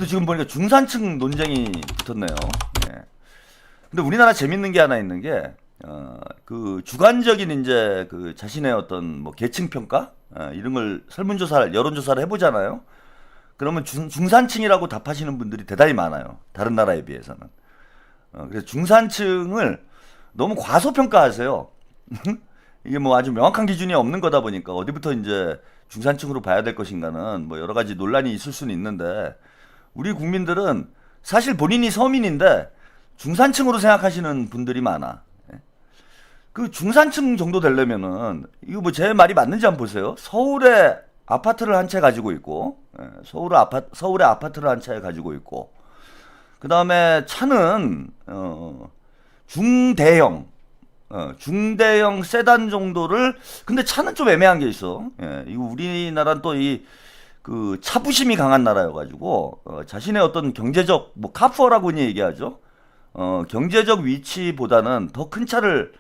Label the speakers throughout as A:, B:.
A: 그것도 지금 보니까 중산층 논쟁이 붙었네요. 예. 근데 우리나라 재밌는 게 하나 있는 게, 그 주관적인 이제 그 자신의 어떤 뭐 계층 평가? 이런 걸 설문조사, 여론조사를 해보잖아요. 그러면 중산층이라고 답하시는 분들이 대단히 많아요. 다른 나라에 비해서는. 그래서 중산층을 너무 과소평가하세요. 이게 뭐 아주 명확한 기준이 없는 거다 보니까 어디부터 이제 중산층으로 봐야 될 것인가는 뭐 여러 가지 논란이 있을 수는 있는데, 우리 국민들은 사실 본인이 서민인데 중산층으로 생각하시는 분들이 많아. 그 중산층 정도 되려면은 이거 뭐 제 말이 맞는지 한번 보세요. 서울에 아파트를 한 채 가지고 있고, 서울에 아파트를 한 채 가지고 있고, 그 다음에 차는 중대형 중대형 세단 정도를, 근데 차는 좀 애매한 게 있어. 예, 이거 우리나라는 또 이 그 차부심이 강한 나라여가지고 자신의 어떤 경제적 뭐 카푸어라고 흔히 얘기하죠. 경제적 위치보다는 더 큰 차를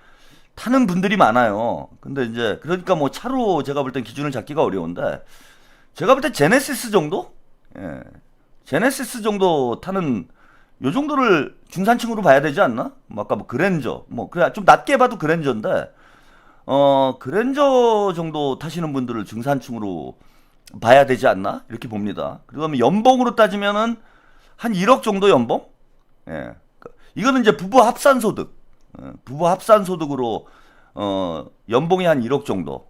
A: 타는 분들이 많아요. 근데 이제 그러니까 뭐 차로 제가 볼 땐 기준을 잡기가 어려운데, 제가 볼 때 제네시스 정도? 예. 제네시스 정도 타는 요 정도를 중산층으로 봐야 되지 않나? 뭐 아까 뭐 그랜저, 뭐 그래 좀 낮게 봐도 그랜저인데, 그랜저 정도 타시는 분들을 중산층으로 봐야 되지 않나? 이렇게 봅니다. 그러면 연봉으로 따지면은 한 1억 정도 연봉? 예. 이거는 이제 부부 합산 소득. 부부 합산 소득으로 연봉이 한 1억 정도.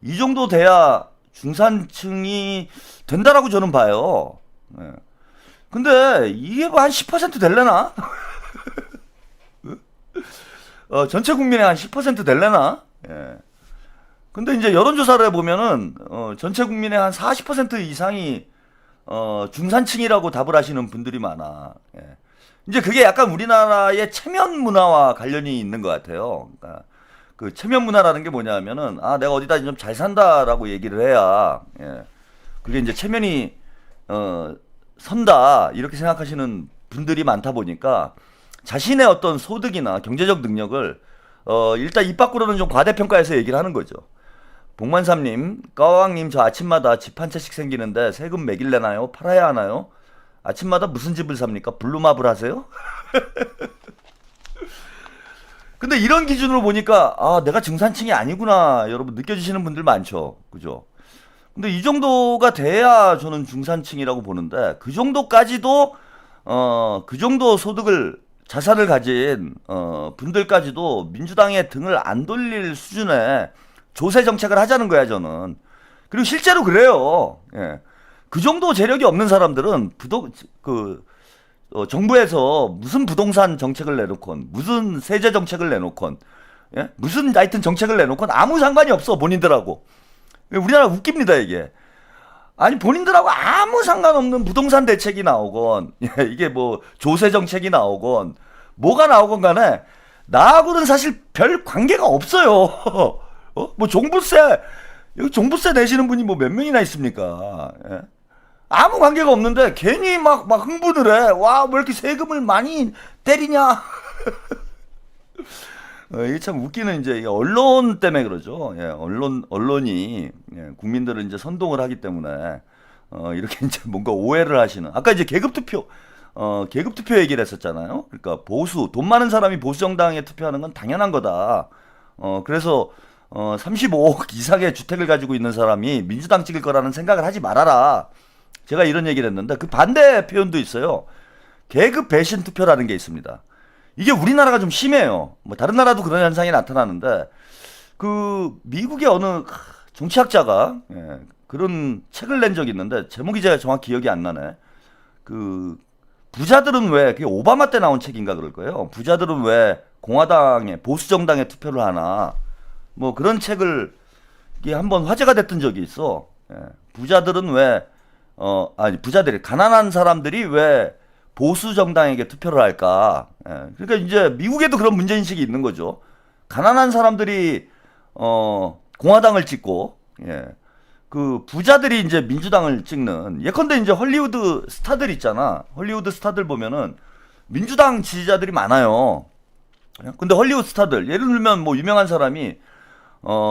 A: 이 정도 돼야 중산층이 된다라고 저는 봐요. 예. 근데 이게 뭐 한 10% 될래나? 전체 국민의 한 10% 될래나? 예. 근데 이제 여론조사를 해보면은 전체 국민의 한 40% 이상이 중산층이라고 답을 하시는 분들이 많아. 예. 이제 그게 약간 우리나라의 체면 문화와 관련이 있는 것 같아요. 그러니까 그 체면 문화라는 게 뭐냐면은, 아 내가 어디다 좀 잘 산다라고 얘기를 해야, 예. 그게 이제 체면이 선다 이렇게 생각하시는 분들이 많다 보니까 자신의 어떤 소득이나 경제적 능력을 일단 입 밖으로는 좀 과대평가해서 얘기를 하는 거죠. 복만삼님, 까왕님, 저 아침마다 집 한 채씩 생기는데 세금 매길래나요? 팔아야 하나요? 아침마다 무슨 집을 삽니까? 블루마블 하세요? 근데 이런 기준으로 보니까 아 내가 중산층이 아니구나 여러분 느껴지시는 분들 많죠. 그죠? 근데 이 정도가 돼야 저는 중산층이라고 보는데, 그 정도까지도 그 정도 소득을 자산을 가진 분들까지도 민주당의 등을 안 돌릴 수준의 조세 정책을 하자는 거야 저는. 그리고 실제로 그래요. 예. 그 정도 재력이 없는 사람들은 정부에서 무슨 부동산 정책을 내놓건 무슨 세제 정책을 내놓건, 예? 무슨 하여튼 정책을 내놓건 아무 상관이 없어 본인들하고. 우리나라 웃깁니다 이게. 아니 본인들하고 아무 상관없는 부동산 대책이 나오건 이게 뭐 조세 정책이 나오건 뭐가 나오건 간에 나하고는 사실 별 관계가 없어요. 뭐 종부세, 여기 종부세 내시는 분이 뭐 몇 명이나 있습니까? 예? 아무 관계가 없는데 괜히 막 흥분을 해. 와, 왜 이렇게 세금을 많이 때리냐? 이게 참 웃기는 이제 언론 때문에 그러죠. 예, 언론이 예, 국민들을 이제 선동을 하기 때문에 이렇게 이제 뭔가 오해를 하시는. 아까 이제 계급 투표 얘기를 했었잖아요. 그러니까 돈 많은 사람이 보수 정당에 투표하는 건 당연한 거다. 그래서 35억 이상의 주택을 가지고 있는 사람이 민주당 찍을 거라는 생각을 하지 말아라. 제가 이런 얘기를 했는데 그 반대 표현도 있어요. 계급 배신 투표라는 게 있습니다. 이게 우리나라가 좀 심해요. 뭐 다른 나라도 그런 현상이 나타나는데, 그 미국의 어느 정치학자가 예, 그런 책을 낸 적이 있는데 제목이 제가 정확히 기억이 안 나네. 그 부자들은 왜, 그게 오바마 때 나온 책인가 그럴 거예요. 부자들은 왜 공화당에 보수 정당에 투표를 하나. 뭐 그런 책을 이게 한번 화제가 됐던 적이 있어. 예, 부자들은 왜 부자들이, 가난한 사람들이 왜 보수 정당에게 투표를 할까? 예, 그러니까 이제 미국에도 그런 문제 인식이 있는 거죠. 가난한 사람들이 공화당을 찍고, 예, 그 부자들이 이제 민주당을 찍는. 예컨대 이제 헐리우드 스타들 있잖아. 헐리우드 스타들 보면은 민주당 지지자들이 많아요. 근데 헐리우드 스타들, 예를 들면 뭐 유명한 사람이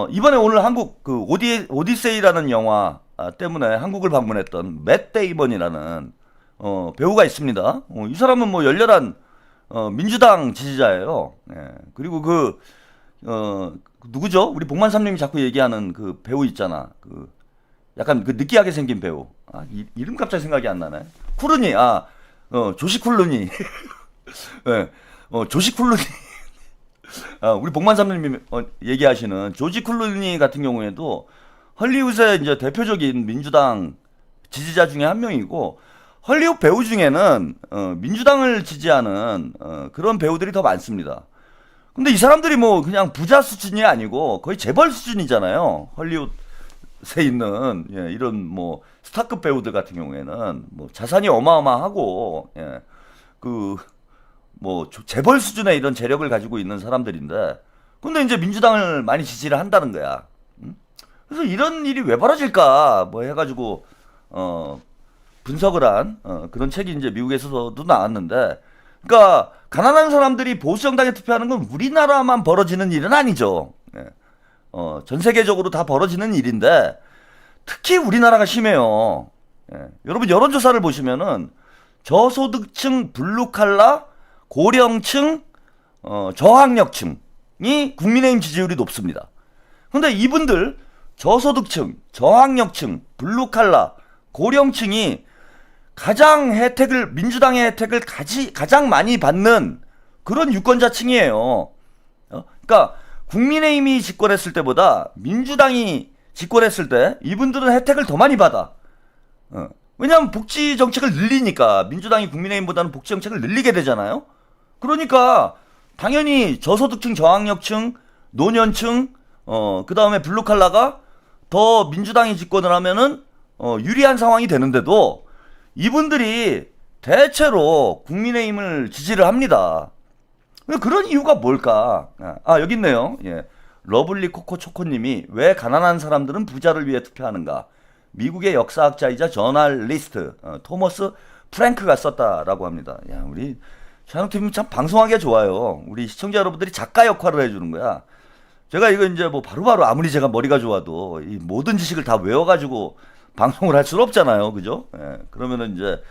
A: 이번에 오늘 한국 그 오디세이라는 영화 때문에 한국을 방문했던 맷 데이먼이라는 배우가 있습니다. 이 사람은 뭐 열렬한 민주당 지지자예요. 예. 그리고 누구죠? 우리 복만삼님이 자꾸 얘기하는 그 배우 있잖아. 약간 느끼하게 생긴 배우. 이름 갑자기 생각이 안 나네. 쿠르니, 조시 쿨루니. 예. 조시 쿨루니. 우리 복만삼님이 얘기하시는 조지 쿨루니 같은 경우에도 헐리우드의 이제 대표적인 민주당 지지자 중에 한 명이고, 헐리우드 배우 중에는 민주당을 지지하는 그런 배우들이 더 많습니다. 근데 이 사람들이 뭐 그냥 부자 수준이 아니고 거의 재벌 수준이잖아요. 헐리우드에 있는 이런 뭐 스타급 배우들 같은 경우에는 뭐 자산이 어마어마하고 뭐 재벌 수준의 이런 재력을 가지고 있는 사람들인데, 근데 이제 민주당을 많이 지지를 한다는 거야. 그래서 이런 일이 왜 벌어질까 뭐 해가지고 분석을 한 그런 책이 이제 미국에서도 나왔는데, 그러니까 가난한 사람들이 보수 정당에 투표하는 건 우리나라만 벌어지는 일은 아니죠. 전 세계적으로 다 벌어지는 일인데 특히 우리나라가 심해요. 여러분 여론조사를 보시면은 저소득층, 블루칼라, 고령층, 저학력층이 국민의힘 지지율이 높습니다. 근데 이분들 저소득층, 저학력층, 블루칼라, 고령층이 가장 민주당의 혜택을 가장 많이 받는 그런 유권자층이에요. 그러니까 국민의힘이 집권했을 때보다 민주당이 집권했을 때 이분들은 혜택을 더 많이 받아. 왜냐하면 복지 정책을 늘리니까. 민주당이 국민의힘보다는 복지 정책을 늘리게 되잖아요. 그러니까 당연히 저소득층, 저학력층, 노년층, 그 다음에 블루칼라가 더 민주당이 집권을 하면은 유리한 상황이 되는데도 이분들이 대체로 국민의힘을 지지를 합니다. 그런 이유가 뭘까? 여기 있네요. 러블리 코코초코님이 왜 가난한 사람들은 부자를 위해 투표하는가? 미국의 역사학자이자 저널리스트 토머스 프랭크가 썼다라고 합니다. 야, 우리 샤노팀 참 방송하기가 좋아요. 우리 시청자 여러분들이 작가 역할을 해주는 거야. 제가 이거 이제 뭐 바로바로 아무리 제가 머리가 좋아도 이 모든 지식을 다 외워가지고 방송을 할 수는 없잖아요. 그죠? 그러면은 이제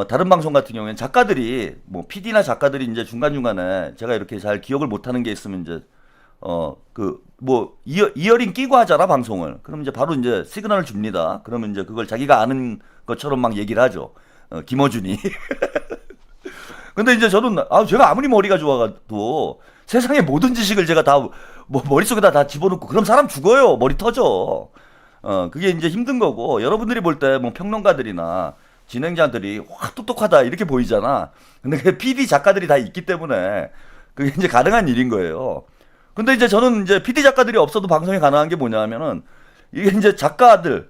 A: 다른 방송 같은 경우에는 작가들이 뭐 PD나 작가들이 이제 중간중간에 제가 이렇게 잘 기억을 못하는 게 있으면 이제 이어링 끼고 하잖아 방송을. 그럼 이제 바로 이제 시그널을 줍니다. 그러면 이제 그걸 자기가 아는 것처럼 막 얘기를 하죠. 김어준이. 근데 이제 저는 제가 아무리 머리가 좋아도 세상의 모든 지식을 제가 다 뭐 머릿속에다 다 집어넣고 그럼 사람 죽어요. 머리 터져. 그게 이제 힘든 거고, 여러분들이 볼 때 뭐 평론가들이나 진행자들이 와 똑똑하다 이렇게 보이잖아. 근데 그 PD 작가들이 다 있기 때문에 그게 이제 가능한 일인 거예요. 근데 이제 저는 이제 PD 작가들이 없어도 방송이 가능한 게 뭐냐면은 이게 이제 작가들,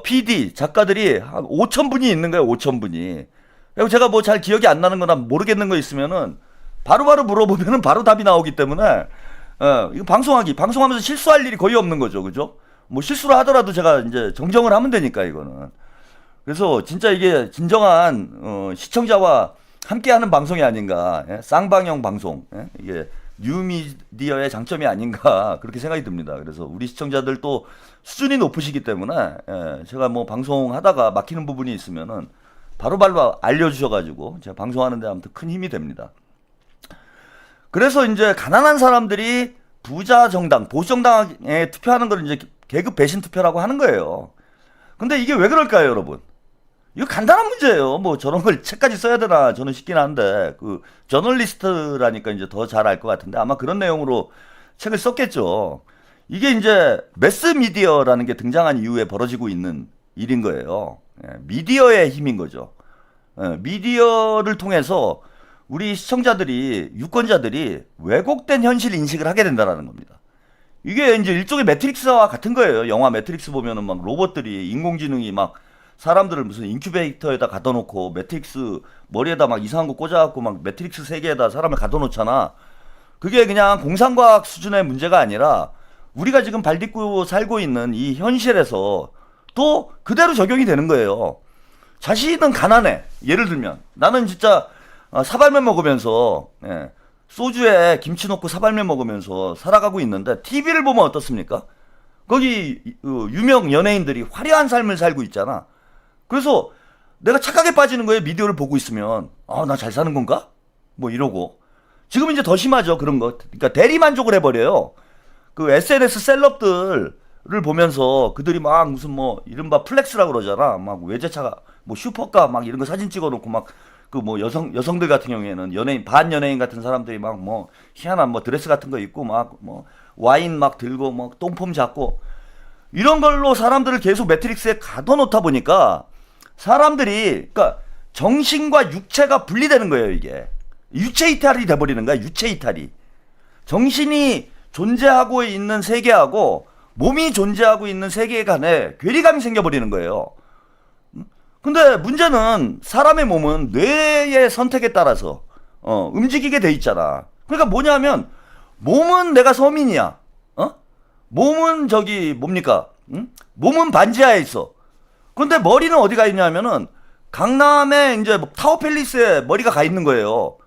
A: PD 작가들이 한 5천 분이 있는 거예요. 5천 분이. 그리고 제가 뭐 잘 기억이 안 나는 거나 모르겠는 거 있으면은 바로바로 물어보면은 바로 답이 나오기 때문에 이거 방송하면서 실수할 일이 거의 없는 거죠. 그죠? 뭐 실수를 하더라도 제가 이제 정정을 하면 되니까 이거는. 그래서 진짜 이게 진정한 시청자와 함께하는 방송이 아닌가. 쌍방향 방송. 이게 뉴미디어의 장점이 아닌가 그렇게 생각이 듭니다. 그래서 우리 시청자들 또 수준이 높으시기 때문에 제가 뭐 방송하다가 막히는 부분이 있으면은 바로바로 알려주셔가지고 제가 방송하는데 아무튼 큰 힘이 됩니다. 그래서 이제 가난한 사람들이 부자 정당, 보수 정당에 투표하는 걸 이제 계급 배신 투표라고 하는 거예요. 근데 이게 왜 그럴까요, 여러분? 이거 간단한 문제예요. 뭐 저런 걸 책까지 써야 되나 저는 싶긴 한데 저널리스트라니까 이제 더 잘 알 것 같은데 아마 그런 내용으로 책을 썼겠죠. 이게 이제 매스 미디어라는 게 등장한 이후에 벌어지고 있는 일인 거예요. 미디어의 힘인 거죠. 미디어를 통해서 우리 시청자들이, 유권자들이 왜곡된 현실 인식을 하게 된다는 겁니다. 이게 이제 일종의 매트릭스와 같은 거예요. 영화 매트릭스 보면은 막 로봇들이, 인공지능이 막 사람들을 무슨 인큐베이터에다 갖다 놓고 매트릭스 머리에다 막 이상한 거 꽂아갖고 막 매트릭스 세계에다 사람을 갖다 놓잖아. 그게 그냥 공상과학 수준의 문제가 아니라 우리가 지금 발딛고 살고 있는 이 현실에서 또 그대로 적용이 되는 거예요. 자신은 가난해. 예를 들면 나는 진짜 사발면 먹으면서 소주에 김치 넣고 사발면 먹으면서 살아가고 있는데 TV를 보면 어떻습니까? 거기 유명 연예인들이 화려한 삶을 살고 있잖아. 그래서 내가 착각에 빠지는 거예요. 미디어를 보고 있으면. 아, 나 잘 사는 건가? 뭐 이러고. 지금 이제 더 심하죠. 그런 거. 그러니까 대리만족을 해버려요. 그 SNS 셀럽들을 보면서 그들이 막 무슨 뭐 이른바 플렉스라고 그러잖아. 막 외제차가 뭐 슈퍼카 막 이런 거 사진 찍어놓고 막 그 뭐 여성들 같은 경우에는 연예인 반연예인 같은 사람들이 막 뭐 희한한 뭐 드레스 같은 거 입고 막 뭐 와인 막 들고 뭐 똥폼 잡고 이런 걸로 사람들을 계속 매트릭스에 가둬놓다 보니까 사람들이 그러니까 정신과 육체가 분리되는 거예요. 이게 유체 이탈이 돼버리는 거야. 유체 이탈이. 정신이 존재하고 있는 세계하고 몸이 존재하고 있는 세계 간에 괴리감이 생겨버리는 거예요. 근데 문제는 사람의 몸은 뇌의 선택에 따라서 움직이게 돼 있잖아. 그러니까 뭐냐면 몸은 내가 서민이야. 몸은 저기 뭡니까? 몸은 반지하에 있어. 근데 머리는 어디가 있냐면은 강남에 이제 타워팰리스에 머리가 가 있는 거예요.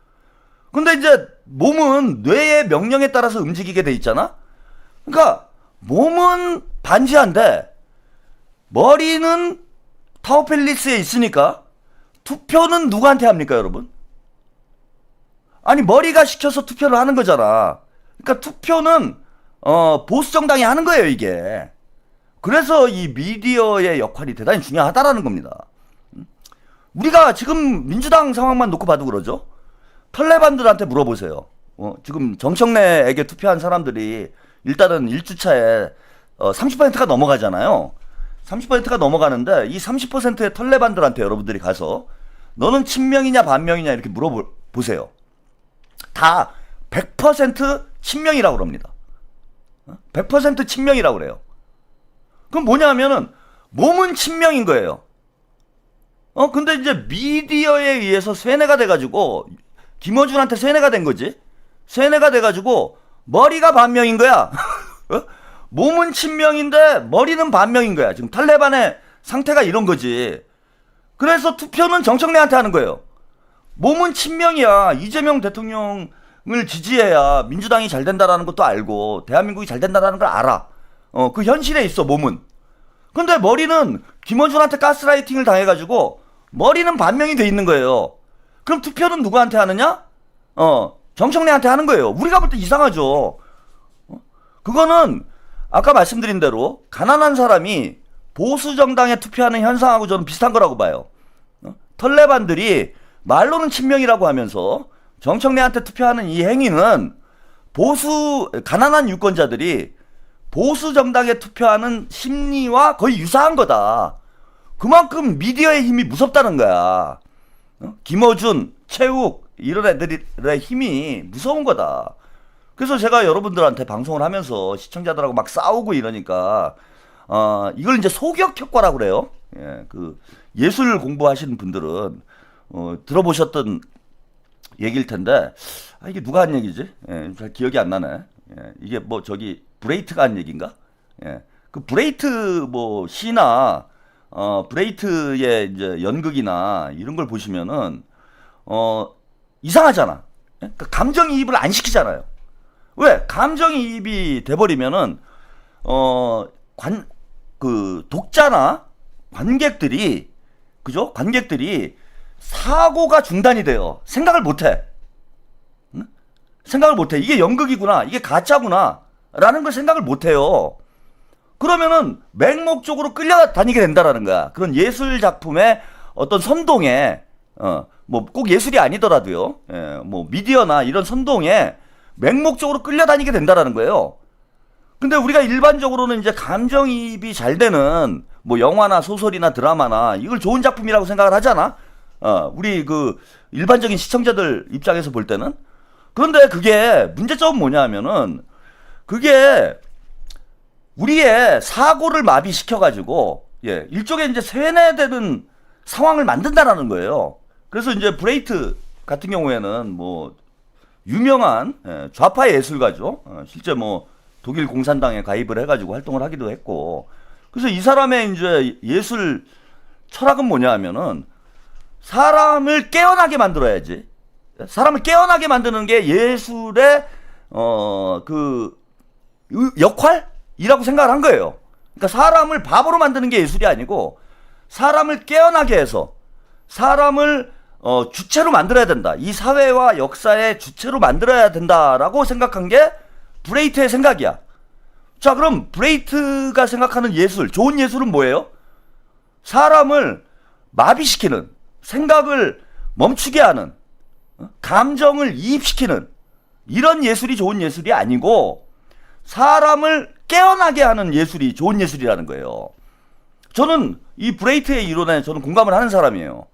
A: 근데 이제 몸은 뇌의 명령에 따라서 움직이게 돼 있잖아. 그러니까 몸은 반지하인데 머리는 타워팰리스에 있으니까 투표는 누구한테 합니까, 여러분? 아니 머리가 시켜서 투표를 하는 거잖아. 그러니까 투표는 보수 정당이 하는 거예요, 이게. 그래서 이 미디어의 역할이 대단히 중요하다라는 겁니다. 우리가 지금 민주당 상황만 놓고 봐도 그러죠. 털레반들한테 물어보세요. 지금 정청래에게 투표한 사람들이 일단은 1주차에 30%가 넘어가잖아요. 30%가 넘어가는데 이 30%의 털레반들한테 여러분들이 가서 너는 친명이냐 반명이냐 이렇게 물어보세요. 다 100% 친명이라고 그럽니다. 100% 친명이라고 그래요. 그럼 뭐냐면은 몸은 친명인 거예요. 근데 이제 미디어에 의해서 쇠뇌가 돼가지고 김어준한테 쇠뇌가 된 거지. 쇠뇌가 돼가지고 머리가 반명인 거야. 몸은 친명인데 머리는 반명인 거야. 지금 탈레반의 상태가 이런 거지. 그래서 투표는 정청래한테 하는 거예요. 몸은 친명이야. 이재명 대통령을 지지해야 민주당이 잘 된다라는 것도 알고 대한민국이 잘 된다라는 걸 알아. 그 현실에 있어 몸은. 근데 머리는 김어준한테 가스라이팅을 당해가지고 머리는 반명이 돼 있는 거예요. 그럼 투표는 누구한테 하느냐? 정청래한테 하는 거예요. 우리가 볼 때 이상하죠. 그거는 아까 말씀드린 대로 가난한 사람이 보수 정당에 투표하는 현상하고 저는 비슷한 거라고 봐요. 털레반들이 말로는 친명이라고 하면서 정청래한테 투표하는 이 행위는 가난한 유권자들이 보수 정당에 투표하는 심리와 거의 유사한 거다. 그만큼 미디어의 힘이 무섭다는 거야. 김어준, 최욱 이런 애들의 힘이 무서운 거다. 그래서 제가 여러분들한테 방송을 하면서 시청자들하고 막 싸우고 이러니까 이걸 이제 소격 효과라고 그래요. 예, 그 예술 공부하시는 분들은 들어보셨던 얘기일 텐데 이게 누가 한 얘기지? 예, 잘 기억이 안 나네. 예, 이게 뭐 저기 브레이트가 한 얘기인가? 예, 그 브레이트 뭐 시나 브레이트의 이제 연극이나 이런 걸 보시면은 이상하잖아. 예? 그러니까 감정이입을 안 시키잖아요. 왜? 감정이입이 돼버리면은 그 독자나 관객들이 그죠? 관객들이 사고가 중단이 돼요. 생각을 못해. 응? 생각을 못해. 이게 연극이구나. 이게 가짜구나. 라는 걸 생각을 못해요. 그러면은 맹목적으로 끌려다니게 된다라는 거야. 그런 예술 작품의 어떤 선동에 뭐 꼭 예술이 아니더라도요. 예, 뭐 미디어나 이런 선동에 맹목적으로 끌려다니게 된다라는 거예요. 근데 우리가 일반적으로는 이제 감정이입이 잘 되는 뭐 영화나 소설이나 드라마나 이걸 좋은 작품이라고 생각을 하잖아. 우리 그 일반적인 시청자들 입장에서 볼 때는. 그런데 그게 문제점은 뭐냐면은 그게 우리의 사고를 마비시켜가지고 일종의 이제 세뇌되는 상황을 만든다라는 거예요. 그래서 이제 브레이트 같은 경우에는 뭐 유명한 좌파 예술가죠. 실제 뭐 독일 공산당에 가입을 해가지고 활동을 하기도 했고. 그래서 이 사람의 이제 예술 철학은 뭐냐 하면은 사람을 깨어나게 만들어야지. 사람을 깨어나게 만드는 게 예술의 그 역할이라고 생각을 한 거예요. 그러니까 사람을 바보로 만드는 게 예술이 아니고 사람을 깨어나게 해서 사람을 주체로 만들어야 된다. 이 사회와 역사의 주체로 만들어야 된다라고 생각한 게 브레이트의 생각이야. 자, 그럼 브레이트가 생각하는 예술, 좋은 예술은 뭐예요? 사람을 마비시키는, 생각을 멈추게 하는, 감정을 이입시키는 이런 예술이 좋은 예술이 아니고 사람을 깨어나게 하는 예술이 좋은 예술이라는 거예요. 저는 이 브레이트의 이론에 저는 공감을 하는 사람이에요.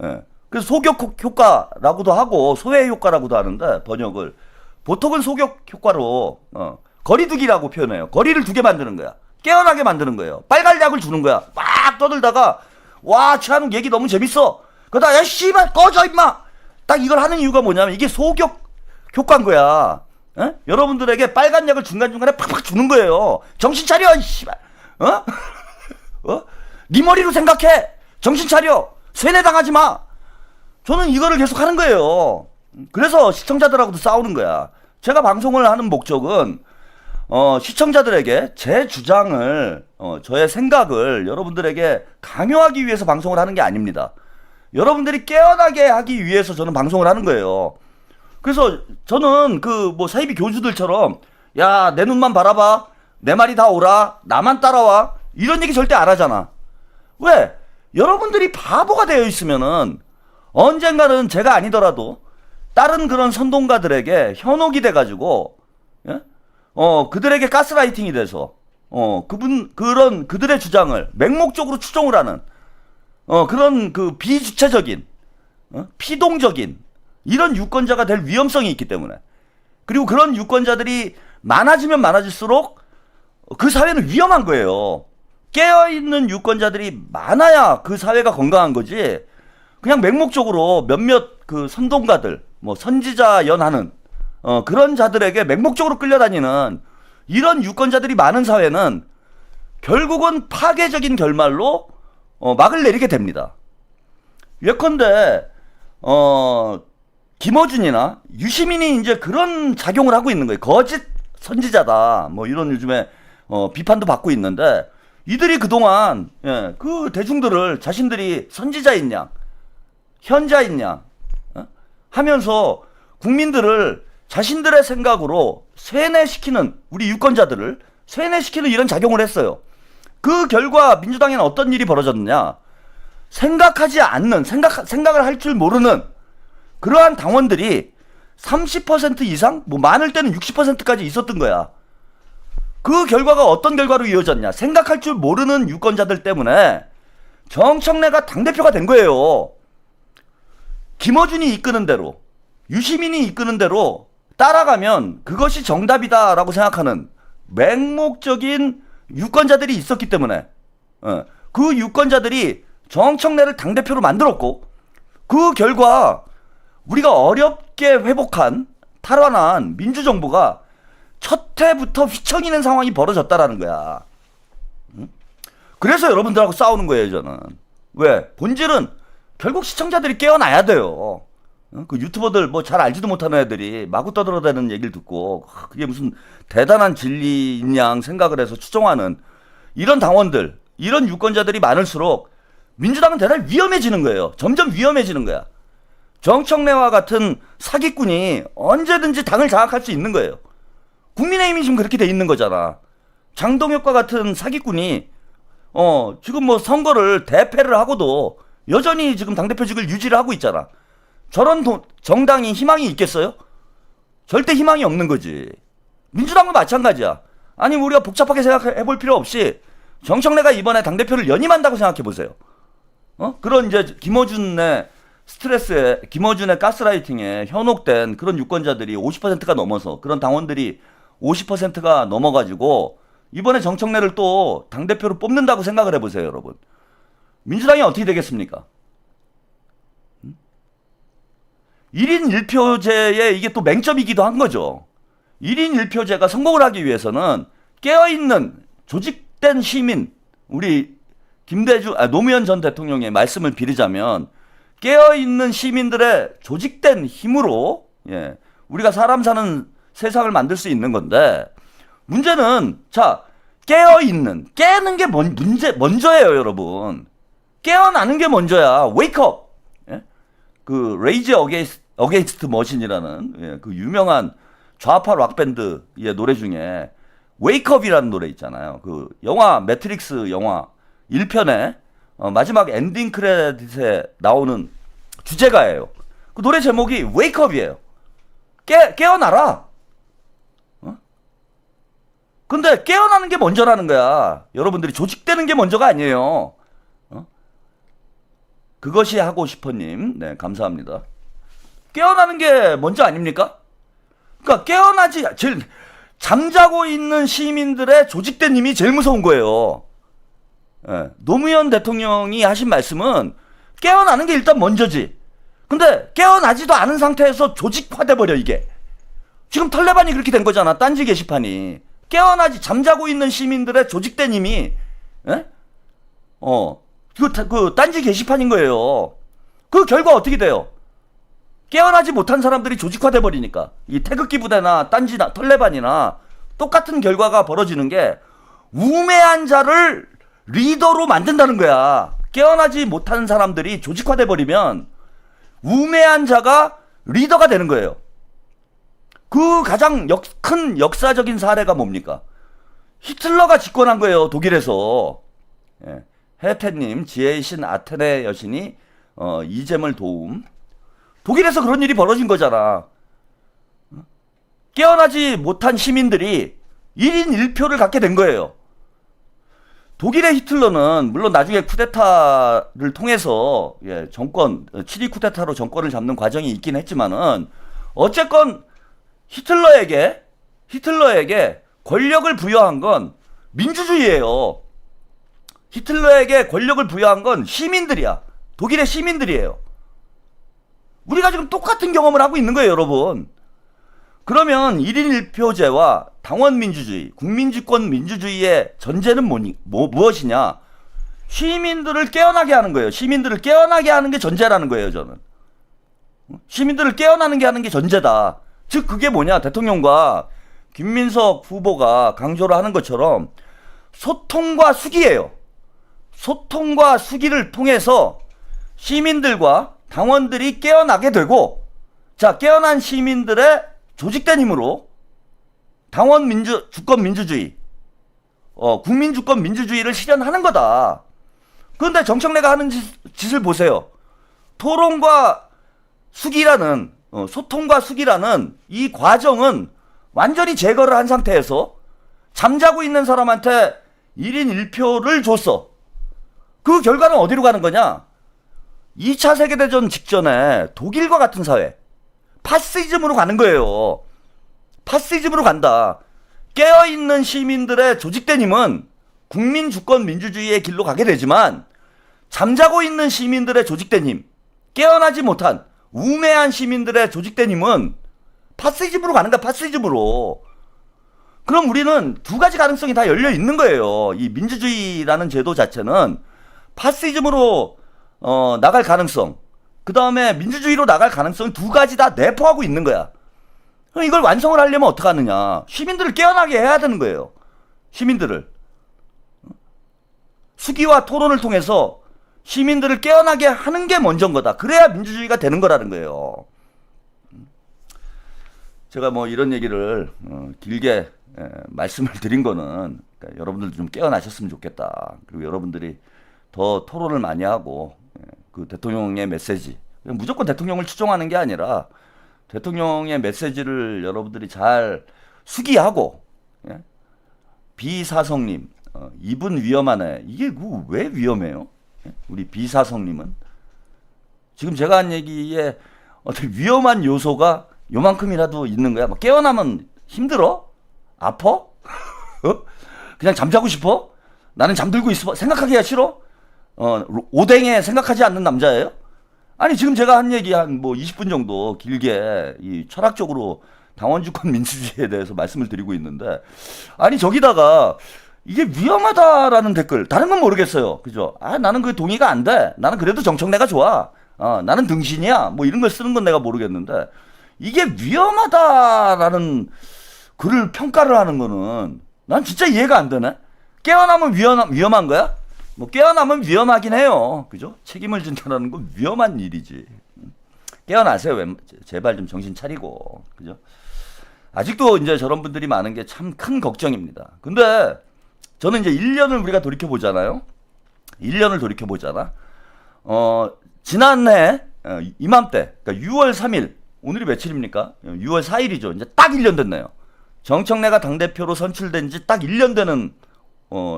A: 예. 그래서 소격 효과라고도 하고 소외 효과라고도 하는데 번역을 보통은 소격 효과로 거리두기라고 표현해요. 거리를 두게 만드는 거야. 깨어나게 만드는 거예요. 빨간약을 주는 거야. 막 떠들다가 와 최한욱 얘기 너무 재밌어. 그러다 야 씨발 꺼져 임마. 딱 이걸 하는 이유가 뭐냐면 이게 소격 효과인 거야. 에? 여러분들에게 빨간 약을 중간중간에 팍팍 주는 거예요. 정신 차려 씨발. 네 머리로 생각해. 정신 차려. 세뇌당하지 마. 저는 이거를 계속 하는 거예요. 그래서 시청자들하고도 싸우는 거야. 제가 방송을 하는 목적은 시청자들에게 제 주장을 저의 생각을 여러분들에게 강요하기 위해서 방송을 하는 게 아닙니다. 여러분들이 깨어나게 하기 위해서 저는 방송을 하는 거예요. 그래서 저는 그 뭐 사이비 교주들처럼 야 내 눈만 바라봐 내 말이 다 옳아 나만 따라와 이런 얘기 절대 안 하잖아. 왜? 여러분들이 바보가 되어 있으면은 언젠가는 제가 아니더라도 다른 그런 선동가들에게 현혹이 돼가지고 예? 그들에게 가스라이팅이 돼서 그들의 주장을 맹목적으로 추종을 하는 그런 그 비주체적인 피동적인 이런 유권자가 될 위험성이 있기 때문에 그리고 그런 유권자들이 많아지면 많아질수록 그 사회는 위험한 거예요. 깨어있는 유권자들이 많아야 그 사회가 건강한 거지 그냥 맹목적으로 몇몇 그 선동가들 뭐 선지자 연하는 그런 자들에게 맹목적으로 끌려다니는 이런 유권자들이 많은 사회는 결국은 파괴적인 결말로 막을 내리게 됩니다. 예컨대 김어준이나 유시민이 이제 그런 작용을 하고 있는 거예요. 거짓 선지자다 뭐 이런 요즘에 비판도 받고 있는데 이들이 그동안 그 대중들을 자신들이 선지자인 양 현자인 양 하면서 국민들을 자신들의 생각으로 세뇌시키는 우리 유권자들을 세뇌시키는 이런 작용을 했어요. 그 결과 민주당에는 어떤 일이 벌어졌느냐. 생각하지 않는 생각을 할 줄 모르는 그러한 당원들이 30% 이상 뭐 많을 때는 60%까지 있었던 거야. 그 결과가 어떤 결과로 이어졌냐. 생각할 줄 모르는 유권자들 때문에 정청래가 당대표가 된 거예요. 김어준이 이끄는 대로 유시민이 이끄는 대로 따라가면 그것이 정답이다라고 생각하는 맹목적인 유권자들이 있었기 때문에 그 유권자들이 정청래를 당대표로 만들었고 그 결과 우리가 어렵게 회복한 탈환한 민주정부가 첫 해부터 휘청이는 상황이 벌어졌다라는 거야. 그래서 여러분들하고 싸우는 거예요 저는. 왜? 본질은 결국 시청자들이 깨어나야 돼요. 그 유튜버들 뭐 잘 알지도 못하는 애들이 마구 떠들어대는 얘기를 듣고 그게 무슨 대단한 진리인 양 생각을 해서 추종하는 이런 당원들 이런 유권자들이 많을수록 민주당은 대단히 위험해지는 거예요. 점점 위험해지는 거야. 정청래와 같은 사기꾼이 언제든지 당을 장악할 수 있는 거예요. 국민의힘이 지금 그렇게 돼 있는 거잖아. 장동혁과 같은 사기꾼이 지금 뭐 선거를 대패를 하고도 여전히 지금 당대표직을 유지를 하고 있잖아. 저런 정당이 희망이 있겠어요? 절대 희망이 없는 거지. 민주당도 마찬가지야. 아니 우리가 복잡하게 생각해 볼 필요 없이 정청래가 이번에 당대표를 연임한다고 생각해 보세요. 그런 이제 김어준의 스트레스에 김어준의 가스라이팅에 현혹된 그런 유권자들이 50%가 넘어서 그런 당원들이 50%가 넘어가지고 이번에 정청래를 또 당대표로 뽑는다고 생각을 해보세요 여러분. 민주당이 어떻게 되겠습니까? 1인 1표제의 이게 또 맹점이기도 한 거죠. 1인 1표제가 성공을 하기 위해서는 깨어있는 조직된 시민 우리 노무현 전 대통령의 말씀을 빌리자면 깨어있는 시민들의 조직된 힘으로 우리가 사람 사는 세상을 만들 수 있는 건데 문제는 자 깨어있는 깨는 게 먼저예요 여러분. 깨어나는 게 먼저야. 웨이크업. 예? 그 레이지 어게인스트 머신이라는 예, 그 유명한 좌파 락 밴드의 노래 중에 웨이크업이라는 노래 있잖아요. 그 영화 매트릭스 영화 1편에 마지막 엔딩 크레딧에 나오는 주제가예요. 그 노래 제목이 웨이크업이에요. 깨어나라. 어? 근데 깨어나는 게 먼저라는 거야. 여러분들이 조직되는 게 먼저가 아니에요. 어? 그것이 하고 싶어님, 네 감사합니다. 깨어나는 게 먼저 아닙니까? 그러니까 깨어나지 제일 잠자고 있는 시민들의 조직된 힘이 제일 무서운 거예요. 예, 노무현 대통령이 하신 말씀은 깨어나는 게 일단 먼저지. 근데 깨어나지도 않은 상태에서 조직화돼 버려 이게. 지금 털레반이 그렇게 된 거잖아. 딴지 게시판이. 깨어나지 잠자고 있는 시민들의 조직된 힘이 예? 그 딴지 게시판인 거예요. 그 결과 어떻게 돼요? 깨어나지 못한 사람들이 조직화돼 버리니까 이 태극기 부대나 딴지나 털레반이나 똑같은 결과가 벌어지는 게 우매한 자를 리더로 만든다는 거야. 깨어나지 못한 사람들이 조직화돼 버리면 우매한 자가 리더가 되는 거예요. 그 가장 큰 역사적인 사례가 뭡니까? 히틀러가 집권한 거예요. 독일에서. 예. 해태님, 지혜의 신 아테네 여신이 이잼을 도움. 독일에서 그런 일이 벌어진 거잖아. 깨어나지 못한 시민들이 1인 1표를 갖게 된 거예요. 독일의 히틀러는 물론 나중에 쿠데타를 통해서 정권 7.2 쿠데타로 정권을 잡는 과정이 있긴 했지만은 어쨌건 히틀러에게 권력을 부여한 건 민주주의예요. 히틀러에게 권력을 부여한 건 시민들이야. 독일의 시민들이에요. 우리가 지금 똑같은 경험을 하고 있는 거예요, 여러분. 그러면 1인 1표제와 당원민주주의, 국민주권 민주주의의 전제는 무엇이냐? 시민들을 깨어나게 하는 거예요. 시민들을 깨어나게 하는 게 전제라는 거예요, 저는. 시민들을 깨어나는 게 하는 게 전제다. 즉 그게 뭐냐? 대통령과 김민석 후보가 강조를 하는 것처럼 소통과 수기예요. 소통과 수기를 통해서 시민들과 당원들이 깨어나게 되고, 자, 깨어난 시민들의 조직된 힘으로 당원 주권 민주주의, 국민 주권 민주주의를 실현하는 거다. 그런데 정청래가 하는 짓을 보세요. 토론과 수기라는, 소통과 수기라는 이 과정은 완전히 제거를 한 상태에서 잠자고 있는 사람한테 1인 1표를 줬어. 그 결과는 어디로 가는 거냐? 2차 세계대전 직전에 독일과 같은 사회, 파시즘으로 가는 거예요. 파시즘으로 간다. 깨어있는 시민들의 조직된 힘은 국민 주권 민주주의의 길로 가게 되지만 잠자고 있는 시민들의 조직된 힘, 깨어나지 못한 우매한 시민들의 조직된 힘은 파시즘으로 가는 거야. 파시즘으로. 그럼 우리는 두 가지 가능성이 다 열려 있는 거예요. 이 민주주의라는 제도 자체는 파시즘으로 나갈 가능성, 그 다음에 민주주의로 나갈 가능성 두 가지 다 내포하고 있는 거야. 그럼 이걸 완성을 하려면 어떻게 하느냐? 시민들을 깨어나게 해야 되는 거예요. 시민들을. 수기와 토론을 통해서 시민들을 깨어나게 하는 게 먼저인 거다. 그래야 민주주의가 되는 거라는 거예요. 제가 뭐 이런 얘기를 길게 말씀을 드린 거는 그러니까 여러분들도 좀 깨어나셨으면 좋겠다. 그리고 여러분들이 더 토론을 많이 하고 그 대통령의 메시지, 무조건 대통령을 추종하는 게 아니라 대통령의 메시지를 여러분들이 잘 수기하고, 비사성님, 이분 위험하네. 이게 왜 위험해요? 우리 비사성님은 지금 제가 한 얘기에 어떻게 위험한 요소가 요만큼이라도 있는 거야? 막 깨어나면 힘들어? 아파? 그냥 잠자고 싶어? 나는 잠들고 있어. 생각하기가 싫어? 오뎅에 생각하지 않는 남자예요? 아니, 지금 제가 한 얘기 한 뭐 20분 정도 길게 이 철학적으로 당원주권 민주주의에 대해서 말씀을 드리고 있는데, 아니, 저기다가 이게 위험하다라는 댓글, 다른 건 모르겠어요. 그죠? 아, 나는 그 동의가 안 돼. 나는 그래도 정청래가 좋아. 나는 등신이야. 뭐 이런 걸 쓰는 건 내가 모르겠는데, 이게 위험하다라는 글을 평가를 하는 거는 난 진짜 이해가 안 되네. 깨어나면 위험한 거야? 뭐 깨어나면 위험하긴 해요. 그죠? 책임을 진다는 건 위험한 일이지. 깨어나세요. 제발 좀 정신 차리고. 그죠? 아직도 이제 저런 분들이 많은 게 참 큰 걱정입니다. 근데 저는 이제 1년을 우리가 돌이켜 보잖아요. 1년을 돌이켜 보잖아. 지난해 이맘때, 그러니까 6월 3일, 오늘이 며칠입니까? 6월 4일이죠. 이제 딱 1년 됐네요. 정청래가 당대표로 선출된 지 딱 1년 되는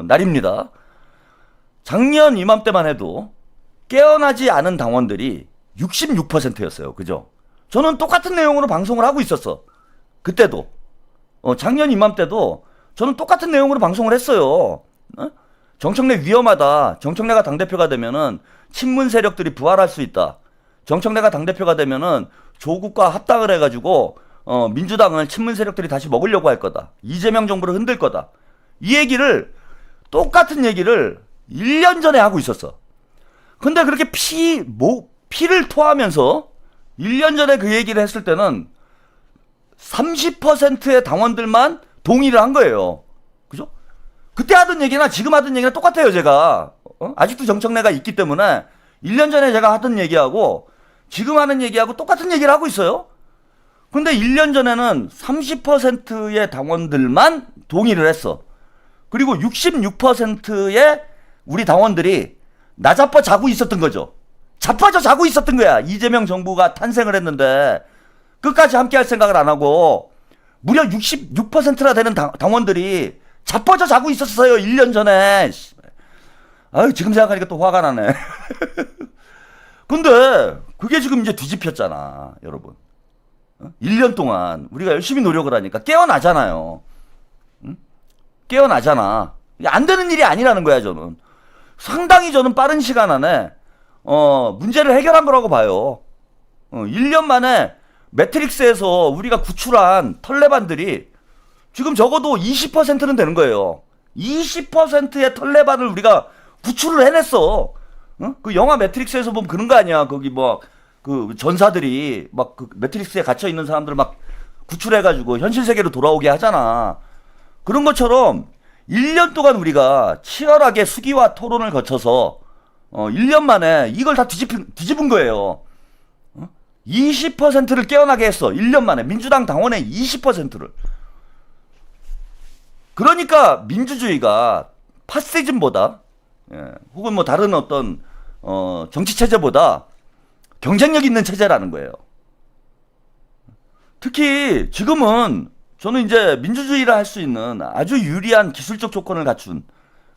A: 날입니다. 작년 이맘때만 해도 깨어나지 않은 당원들이 66%였어요. 그죠? 저는 똑같은 내용으로 방송을 하고 있었어. 그때도. 작년 이맘때도 저는 똑같은 내용으로 방송을 했어요. 정청래 위험하다. 정청래가 당대표가 되면은 친문 세력들이 부활할 수 있다. 정청래가 당대표가 되면은 조국과 합당을 해가지고 민주당을 친문 세력들이 다시 먹으려고 할 거다. 이재명 정부를 흔들 거다. 이 얘기를 똑같은 얘기를 1년 전에 하고 있었어. 근데 그렇게 피를 토하면서 1년 전에 그 얘기를 했을 때는 30%의 당원들만 동의를 한 거예요. 그죠? 그때 하던 얘기나 지금 하던 얘기나 똑같아요, 제가. 아직도 정청래가 있기 때문에 1년 전에 제가 하던 얘기하고 지금 하는 얘기하고 똑같은 얘기를 하고 있어요. 근데 1년 전에는 30%의 당원들만 동의를 했어. 그리고 66%의 우리 당원들이 나자빠 자고 있었던 거죠. 자빠져 자고 있었던 거야. 이재명 정부가 탄생을 했는데 끝까지 함께 할 생각을 안 하고 무려 66%나 되는 당원들이 자빠져 자고 있었어요. 1년 전에. 아유, 지금 생각하니까 또 화가 나네. 근데 그게 지금 이제 뒤집혔잖아, 여러분. 1년 동안 우리가 열심히 노력을 하니까 깨어나잖아요. 응? 깨어나잖아. 안 되는 일이 아니라는 거야, 저는. 상당히 저는 빠른 시간 안에 문제를 해결한 거라고 봐요. 1년 만에 매트릭스에서 우리가 구출한 털레반들이 지금 적어도 20%는 되는 거예요. 20%의 털레반을 우리가 구출을 해냈어. 그 영화 매트릭스에서 보면 그런 거 아니야. 거기 뭐 그 전사들이 막 그 매트릭스에 gat혀 있는 사람들 막 구출해가지고 현실 세계로 돌아오게 하잖아. 그런 것처럼 1년 동안 우리가 치열하게 수기와 토론을 거쳐서 1년 만에 이걸 다 뒤집은 거예요. 20%를 깨어나게 했어. 1년 만에 민주당 당원의 20%를. 그러니까 민주주의가 파시즘보다 혹은 뭐 다른 어떤 정치 체제보다 경쟁력 있는 체제라는 거예요. 특히 지금은 저는 이제 민주주의라 할 수 있는 아주 유리한 기술적 조건을 갖춘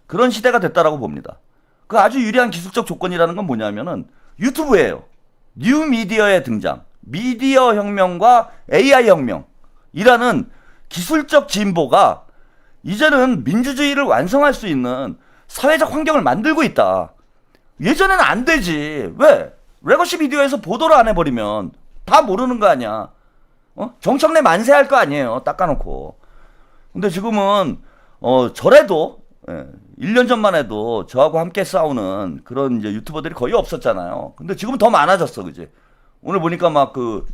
A: 그런 시대가 됐다라고 봅니다. 그 아주 유리한 기술적 조건이라는 건 뭐냐면은 유튜브예요. 뉴 미디어의 등장, 미디어 혁명과 AI 혁명이라는 기술적 진보가 이제는 민주주의를 완성할 수 있는 사회적 환경을 만들고 있다. 예전에는 안 되지. 왜? 레거시 비디오에서 보도를 안 해버리면 다 모르는 거 아니야. 정청래 만세할 거 아니에요. 닦아놓고. 근데 지금은 저래도 1년 전만 해도 저하고 함께 싸우는 그런 이제 유튜버들이 거의 없었잖아요. 근데 지금 더 많아졌어, 그지? 오늘 보니까 막 그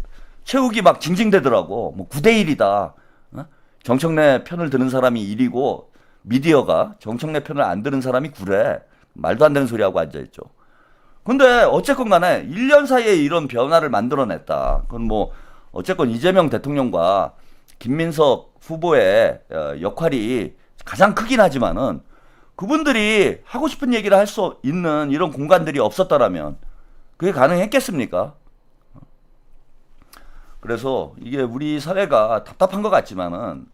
A: 최욱이 막 징징대더라고. 뭐 9대1이다. 정청래 편을 드는 사람이 1이고 미디어가 정청래 편을 안 드는 사람이 9래. 말도 안 되는 소리하고 앉아있죠. 근데 어쨌건 간에 1년 사이에 이런 변화를 만들어냈다. 그건 뭐 어쨌건 이재명 대통령과 김민석 후보의 역할이 가장 크긴 하지만은 그분들이 하고 싶은 얘기를 할 수 있는 이런 공간들이 없었다라면 그게 가능했겠습니까? 그래서 이게 우리 사회가 답답한 것 같지만은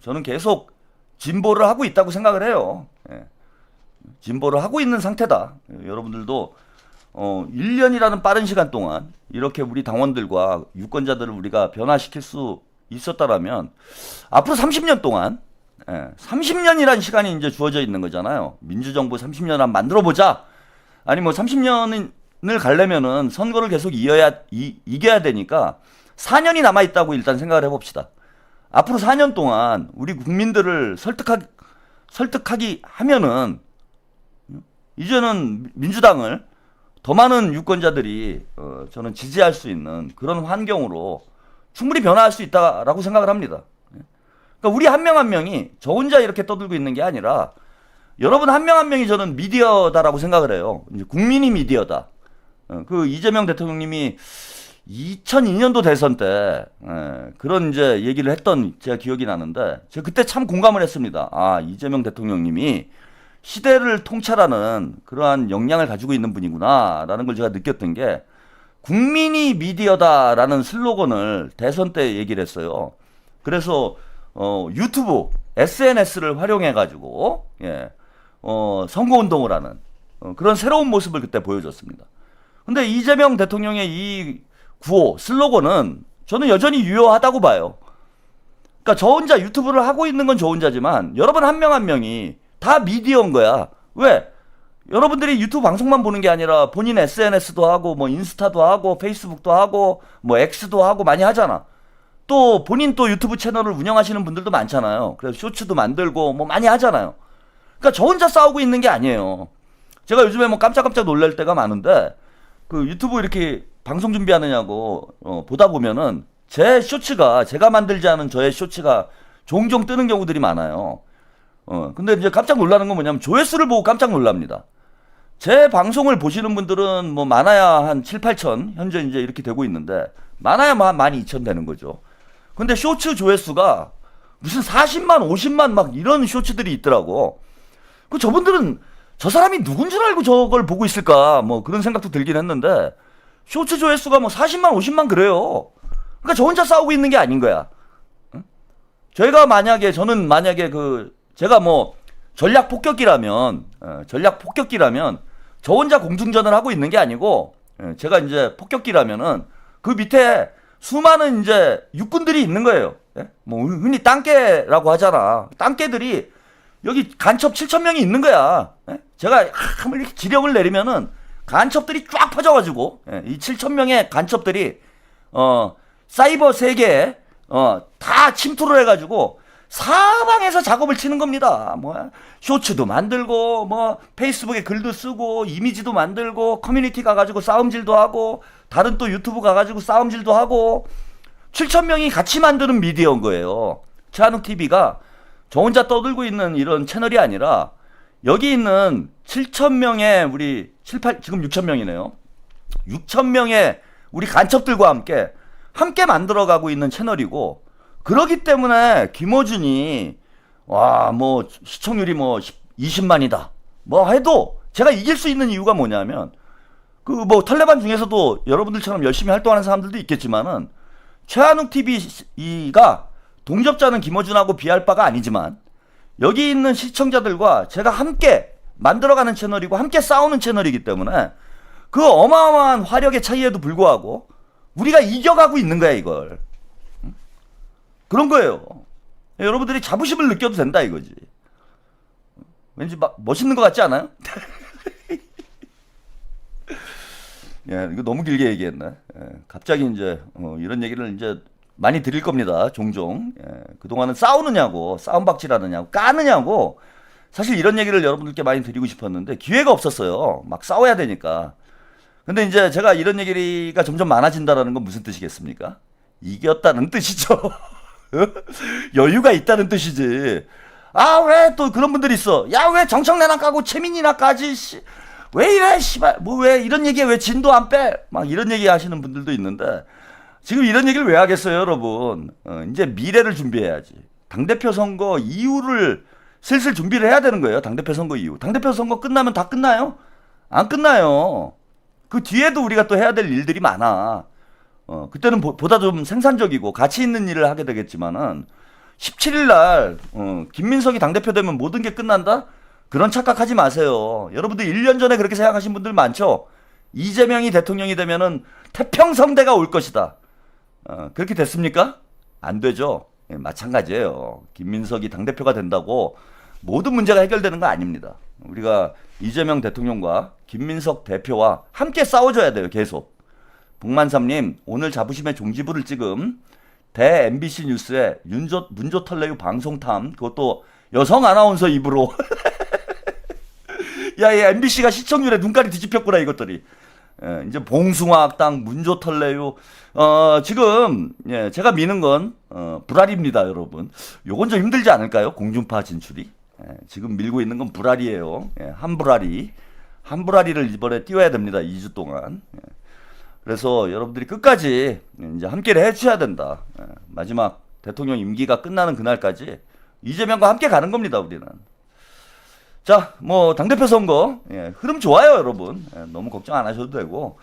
A: 저는 계속 진보를 하고 있다고 생각을 해요. 진보를 하고 있는 상태다. 여러분들도 1년이라는 빠른 시간 동안 이렇게 우리 당원들과 유권자들을 우리가 변화시킬 수 있었다라면 앞으로 30년 동안 30년이라는 시간이 이제 주어져 있는 거잖아요. 민주정부 30년 한 만들어보자. 아니 뭐 30년을 가려면은 선거를 계속 이겨야 되니까 4년이 남아있다고 일단 생각을 해봅시다. 앞으로 4년 동안 우리 국민들을 설득하기 하면은 이제는 민주당을 더 많은 유권자들이 저는 지지할 수 있는 그런 환경으로 충분히 변화할 수 있다라고 생각을 합니다. 그러니까 우리 한 명 한 명이 저 혼자 이렇게 떠들고 있는 게 아니라 여러분 한 명 한 명이 저는 미디어다라고 생각을 해요. 이제 국민이 미디어다. 그 이재명 대통령님이 2002년도 대선 때 그런 이제 얘기를 했던 제가 기억이 나는데 제가 그때 참 공감을 했습니다. 아, 이재명 대통령님이 시대를 통찰하는 그러한 역량을 가지고 있는 분이구나라는 걸 제가 느꼈던 게 국민이 미디어다라는 슬로건을 대선 때 얘기를 했어요. 그래서 유튜브, SNS를 활용해 가지고 선거 운동을 하는 그런 새로운 모습을 그때 보여줬습니다. 근데 이재명 대통령의 이 구호 슬로건은 저는 여전히 유효하다고 봐요. 그러니까 저 혼자 유튜브를 하고 있는 건 저 혼자지만 여러분 한 명 한 명이 다 미디어인 거야. 왜? 여러분들이 유튜브 방송만 보는 게 아니라 본인 SNS도 하고 뭐 인스타도 하고 페이스북도 하고 뭐 X도 하고 많이 하잖아. 또 본인 또 유튜브 채널을 운영하시는 분들도 많잖아요. 그래서 쇼츠도 만들고 뭐 많이 하잖아요. 그러니까 저 혼자 싸우고 있는 게 아니에요. 제가 요즘에 뭐 깜짝깜짝 놀랄 때가 많은데 그 유튜브 이렇게 방송 준비하느냐고 보다 보면은 제 쇼츠가 제가 만들지 않은 저의 쇼츠가 종종 뜨는 경우들이 많아요. 근데 이제 깜짝 놀라는 건 뭐냐면 조회수를 보고 깜짝 놀랍니다. 제 방송을 보시는 분들은 뭐 많아야 한 7, 8천 현재 이제 이렇게 되고 있는데 많아야 12,000 되는 거죠. 근데 쇼츠 조회수가 무슨 40만, 50만 막 이런 쇼츠들이 있더라고. 그 저분들은 저 사람이 누군 줄 알고 저걸 보고 있을까 뭐 그런 생각도 들긴 했는데 쇼츠 조회수가 뭐 40만, 50만 그래요. 그러니까 저 혼자 싸우고 있는 게 아닌 거야. 응? 저는 만약에 제가 뭐 전략 폭격기라면 저 혼자 공중전을 하고 있는 게 아니고 제가 이제 폭격기라면은 그 밑에 수많은 이제 육군들이 있는 거예요. 뭐 흔히 땅깨라고 하잖아. 땅깨들이 여기 간첩 7,000명이 있는 거야. 제가 이렇게 지령을 내리면은 간첩들이 쫙 퍼져가지고 이 7,000명의 간첩들이 사이버 세계에 다 침투를 해가지고 사방에서 작업을 치는 겁니다. 뭐 쇼츠도 만들고 뭐 페이스북에 글도 쓰고 이미지도 만들고 커뮤니티 가가지고 싸움질도 하고 다른 또 유튜브 가가지고 싸움질도 하고 7,000명이 같이 만드는 미디어인 거예요. 최한욱 TV가 저 혼자 떠들고 있는 이런 채널이 아니라 여기 있는 7,000명의 우리 지금 6,000명이네요. 6,000명의 우리 간첩들과 함께 만들어가고 있는 채널이고 그러기 때문에 김어준이 와 뭐 시청률이 뭐 20만이다 뭐 해도 제가 이길 수 있는 이유가 뭐냐면 그 뭐 털레반 중에서도 여러분들처럼 열심히 활동하는 사람들도 있겠지만은 최한욱 TV가 동접자는 김어준하고 비할 바가 아니지만 여기 있는 시청자들과 제가 함께 만들어가는 채널이고 함께 싸우는 채널이기 때문에 그 어마어마한 화력의 차이에도 불구하고 우리가 이겨가고 있는 거야 이걸. 그런 거예요. 여러분들이 자부심을 느껴도 된다 이거지. 왠지 막 멋있는 것 같지 않아요? 예, 이거 너무 길게 얘기했네. 갑자기 이제 이런 얘기를 이제 많이 드릴 겁니다. 종종. 그동안은 싸우느냐고, 싸움박질하느냐고, 까느냐고. 사실 이런 얘기를 여러분들께 많이 드리고 싶었는데 기회가 없었어요. 막 싸워야 되니까. 근데 이제 제가 이런 얘기가 점점 많아진다라는 건 무슨 뜻이겠습니까? 이겼다는 뜻이죠. 여유가 있다는 뜻이지. 아, 왜 또 그런 분들이 있어. 야, 왜 정청래나 까고 최민희나 까지, 왜 이래, 씨발. 뭐 왜 이런 얘기에 왜 진도 안 빼? 막 이런 얘기 하시는 분들도 있는데 지금 이런 얘기를 왜 하겠어요, 여러분? 이제 미래를 준비해야지. 당대표 선거 이후를 슬슬 준비를 해야 되는 거예요. 당대표 선거 이후. 당대표 선거 끝나면 다 끝나요? 안 끝나요. 그 뒤에도 우리가 또 해야 될 일들이 많아. 그때는 보다 좀 생산적이고 가치 있는 일을 하게 되겠지만은 17일 날 김민석이 당대표 되면 모든 게 끝난다? 그런 착각하지 마세요. 여러분들 1년 전에 그렇게 생각하신 분들 많죠? 이재명이 대통령이 되면은 태평성대가 올 것이다. 그렇게 됐습니까? 안 되죠. 예, 마찬가지예요. 김민석이 당대표가 된다고 모든 문제가 해결되는 거 아닙니다. 우리가 이재명 대통령과 김민석 대표와 함께 싸워줘야 돼요. 계속. 북만삼님 오늘 자부심의 종지부를 찍음 대 MBC 뉴스에 문조 털레유 방송탐 그것도 여성 아나운서 입으로 야, 얘 MBC가 시청률에 눈깔이 뒤집혔구나 이것들이. 이제 봉숭아 학당 문조 털레유 지금 제가 미는 건 불알입니다 여러분. 요건 좀 힘들지 않을까요? 공중파 진출이. 지금 밀고 있는 건 불알이에요. 한 불알이를 이번에 띄워야 됩니다. 2주 동안. 그래서 여러분들이 끝까지 이제 함께를 해주셔야 된다. 마지막 대통령 임기가 끝나는 그날까지 이재명과 함께 가는 겁니다. 우리는. 자, 뭐 당대표 선거 흐름 좋아요, 여러분. 너무 걱정 안 하셔도 되고,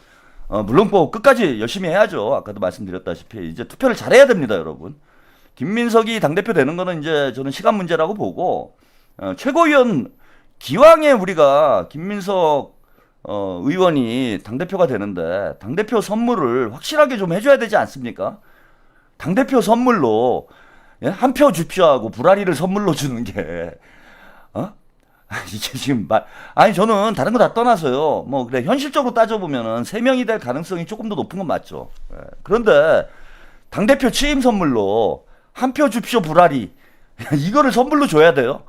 A: 물론 뭐 끝까지 열심히 해야죠. 아까도 말씀드렸다시피 이제 투표를 잘해야 됩니다, 여러분. 김민석이 당대표 되는 거는 이제 저는 시간 문제라고 보고, 최고위원 기왕에 우리가 김민석 의원이 당대표가 되는데 당대표 선물을 확실하게 좀 해줘야 되지 않습니까? 당대표 선물로 한 표 주십시오 하고 불알이를 선물로 주는 게 이게 지금 아니 저는 다른 거 다 떠나서요. 뭐 그래 현실적으로 따져보면은 3명이 될 가능성이 조금 더 높은 건 맞죠. 그런데 당대표 취임 선물로 한 표 주십시오 불알이 이거를 선물로 줘야 돼요?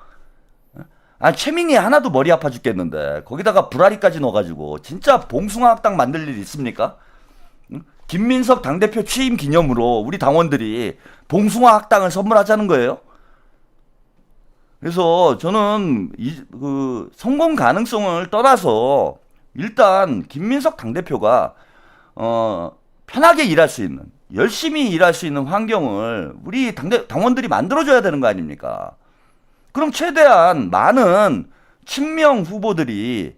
A: 최민희 하나도 머리 아파 죽겠는데 거기다가 불알이까지 넣어가지고 진짜 봉숭아 학당 만들 일 있습니까? 김민석 당대표 취임 기념으로 우리 당원들이 봉숭아 학당을 선물하자는 거예요? 그래서 저는 성공 가능성을 떠나서 일단 김민석 당대표가 편하게 일할 수 있는, 열심히 일할 수 있는 환경을 우리 당원들이 만들어줘야 되는 거 아닙니까? 그럼 최대한 많은 친명 후보들이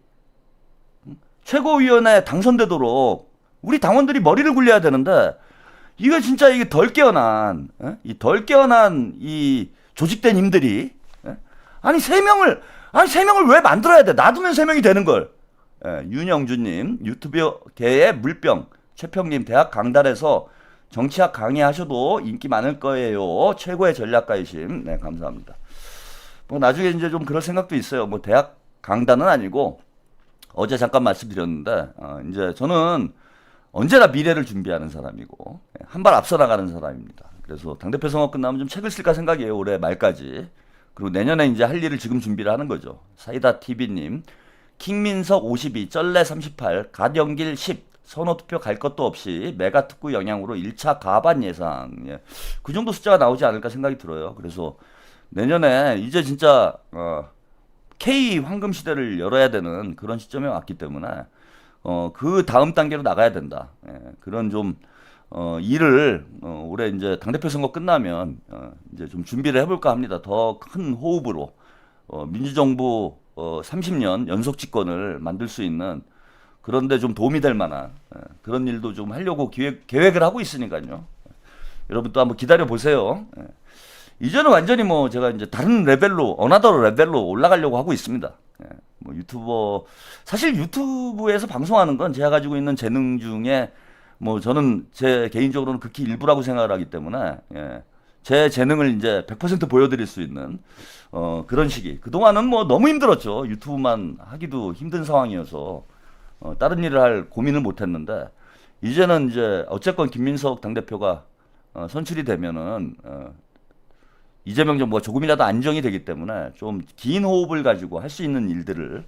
A: 최고위원회에 당선되도록 우리 당원들이 머리를 굴려야 되는데, 이거 진짜 이게 덜 깨어난 이 조직된 힘들이 아니 3명을 왜 만들어야 돼? 놔두면 3명이 되는 걸. 윤영주님, 유튜브계의 물병, 최평님, 대학 강단에서 정치학 강의하셔도 인기 많을 거예요. 최고의 전략가이심. 네, 감사합니다. 뭐 나중에 이제 좀 그럴 생각도 있어요. 뭐 대학 강단은 아니고 어제 잠깐 말씀드렸는데 이제 저는 언제나 미래를 준비하는 사람이고 한 발 앞서 나가는 사람입니다. 그래서 당대표 선거 끝나면 좀 책을 쓸까 생각이에요. 올해 말까지. 그리고 내년에 이제 할 일을 지금 준비를 하는 거죠. 사이다TV님, 킹민석 52, 쩔레 38, 갓연길 10, 선호투표 갈 것도 없이 메가특구 영향으로 1차 가반 예상. 그 정도 숫자가 나오지 않을까 생각이 들어요. 그래서 내년에 이제 진짜 K 황금 시대를 열어야 되는 그런 시점에 왔기 때문에 그 다음 단계로 나가야 된다. 그런 좀 일을 올해 이제 당대표 선거 끝나면 이제 좀 준비를 해볼까 합니다. 더 큰 호흡으로 민주정부 30년 연속 집권을 만들 수 있는, 그런데 좀 도움이 될 만한 그런 일도 좀 하려고 계획을 하고 있으니까요. 여러분 또 한번 기다려 보세요. 이제는 완전히 뭐 제가 이제 다른 레벨로, 어나더 레벨로 올라가려고 하고 있습니다. 뭐 유튜버, 사실 유튜브에서 방송하는 건 제가 가지고 있는 재능 중에 뭐 저는 제 개인적으로는 극히 일부라고 생각을 하기 때문에 제 재능을 이제 100% 보여드릴 수 있는 그런 시기. 그동안은 뭐 너무 힘들었죠. 유튜브만 하기도 힘든 상황이어서 다른 일을 할 고민을 못 했는데, 이제는 이제 어쨌건 김민석 당대표가 선출이 되면은 이재명 정부가 조금이라도 안정이 되기 때문에 좀 긴 호흡을 가지고 할 수 있는 일들을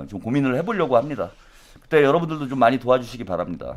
A: 좀 고민을 해보려고 합니다. 그때 여러분들도 좀 많이 도와주시기 바랍니다.